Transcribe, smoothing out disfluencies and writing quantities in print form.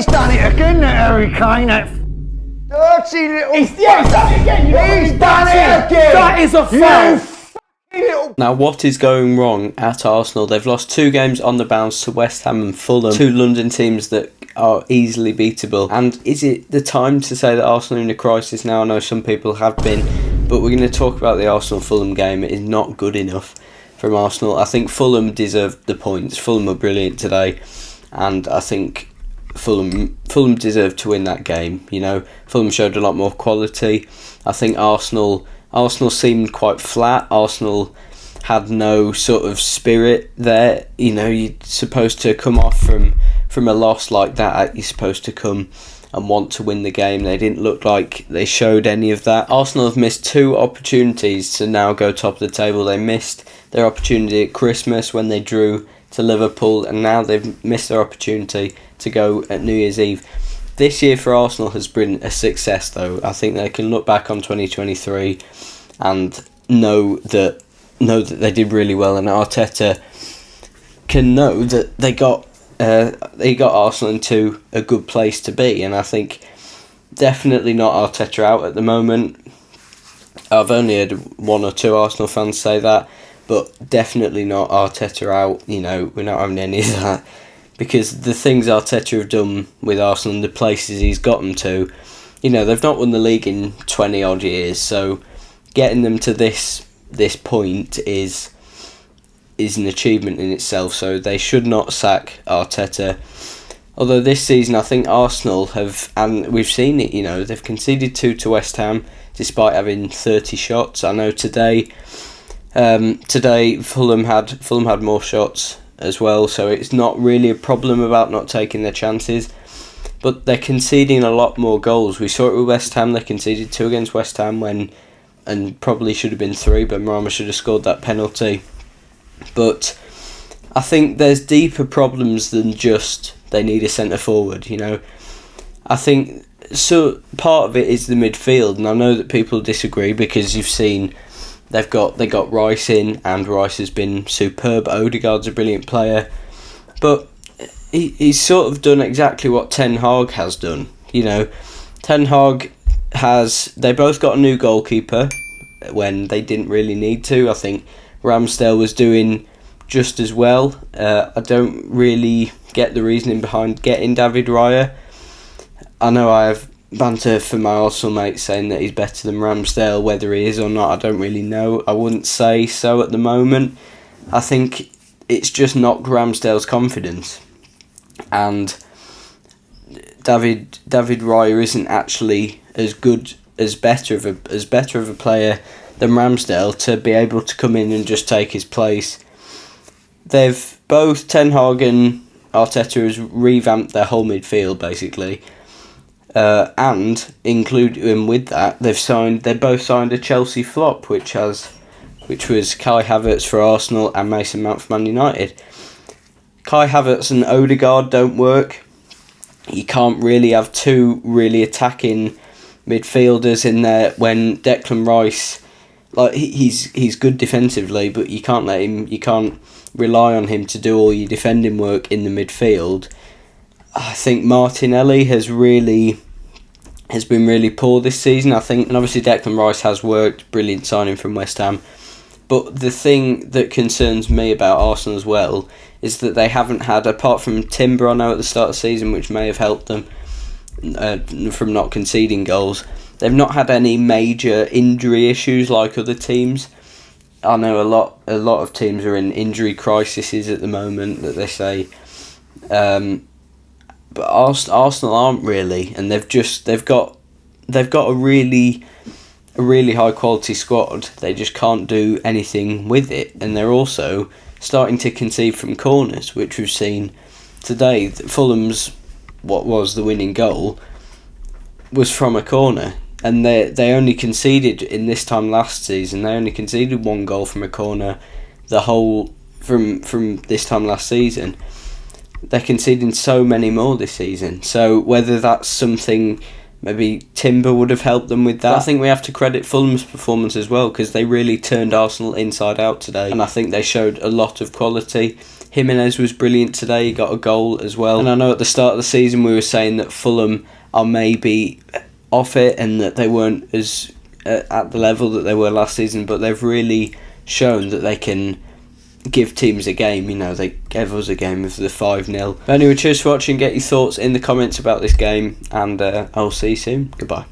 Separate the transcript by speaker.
Speaker 1: he's done it again, that Harry Kane, that dirty little...
Speaker 2: He's done it again,
Speaker 1: He's done it again!
Speaker 2: That is a foul!
Speaker 3: Now, what is going wrong at Arsenal? They've lost 2 games on the bounce to West Ham and Fulham, 2 London teams that are easily beatable. And is it the time to say that Arsenal are in a crisis now? I know some people have been, but we're going to talk about the Arsenal-Fulham game. It is not good enough from Arsenal. I think Fulham deserved the points. Fulham were brilliant today, and I think Fulham deserved to win that game. You know, Fulham showed a lot more quality. I think Arsenal seemed quite flat. Arsenal had no sort of spirit there. You know, you're supposed to come off from a loss like that. You're supposed to come and want to win the game. They didn't look like they showed any of that. Arsenal have missed 2 opportunities to now go top of the table. They missed their opportunity at Christmas when they drew to Liverpool, and now they've missed their opportunity to go at New Year's Eve. This year for Arsenal has been a success, though. I think they can look back on 2023 and know that they did really well, and Arteta can know that they got Arsenal into a good place to be. And I think definitely not Arteta out at the moment. I've only heard 1 or 2 Arsenal fans say that, but definitely not Arteta out. You know, we're not having any of that, because the things Arteta have done with Arsenal and the places he's got them to, you know, they've not won the league in 20 odd years, so getting them to this point is an achievement in itself. So they should not sack Arteta. Although this season I think Arsenal have, and we've seen it, you know, they've conceded 2 to West Ham despite having 30 shots. I know today Fulham had more shots as well, so it's not really a problem about not taking their chances, but they're conceding a lot more goals. We saw it with West Ham. They conceded 2 against West Ham and probably should have been 3, but Marama should have scored that penalty. But I think there's deeper problems than just they need a centre forward, you know. I think so part of it is the midfield, and I know that people disagree because you've seen they got Rice in, and Rice has been superb. Odegaard's a brilliant player, but he's sort of done exactly what Ten Hag has done. You know, Ten Hag they both got a new goalkeeper when they didn't really need to. I think Ramsdale was doing just as well. I don't really get the reasoning behind getting David Raya. I know I have banter from my Arsenal mates saying that he's better than Ramsdale. Whether he is or not, I don't really know. I wouldn't say so at the moment. I think it's just knocked Ramsdale's confidence, and David Raya isn't actually as better of a player than Ramsdale to be able to come in and just take his place. They've both, Ten Hag and Arteta, has revamped their whole midfield basically. And including with that, they both signed a Chelsea flop, which was Kai Havertz for Arsenal and Mason Mount for Man United. Kai Havertz and Odegaard don't work. You can't really have 2 really attacking midfielders in there when Declan Rice, like he's good defensively, but you can't rely on him to do all your defending work in the midfield. I think Martinelli has been really poor this season. I think, and obviously Declan Rice has worked, brilliant signing from West Ham. But the thing that concerns me about Arsenal as well is that they haven't had, apart from Timber, I know at the start of the season, which may have helped them from not conceding goals, they've not had any major injury issues like other teams. I know a lot of teams are in injury crises at the moment that they say. But Arsenal aren't really, and they've got a really high quality squad. They just can't do anything with it, and they're also starting to concede from corners, which we've seen today. Fulham's what was the winning goal was from a corner, and they only conceded in this time last season. They only conceded 1 goal from a corner from this time last season. They're conceding so many more this season. So whether that's something Maybe Timber would have helped them with that. But I think we have to credit Fulham's performance as well, because they really turned Arsenal inside out today, and I think they showed a lot of quality. Jimenez was brilliant today, he got a goal as well. And I know at the start of the season we were saying that Fulham are maybe off it and that they weren't as at the level that they were last season, but they've really shown that they can give teams a game. You know, they gave us a game of the 5-0. But anyway, cheers for watching. Get your thoughts in the comments about this game, and I'll see you soon. Goodbye.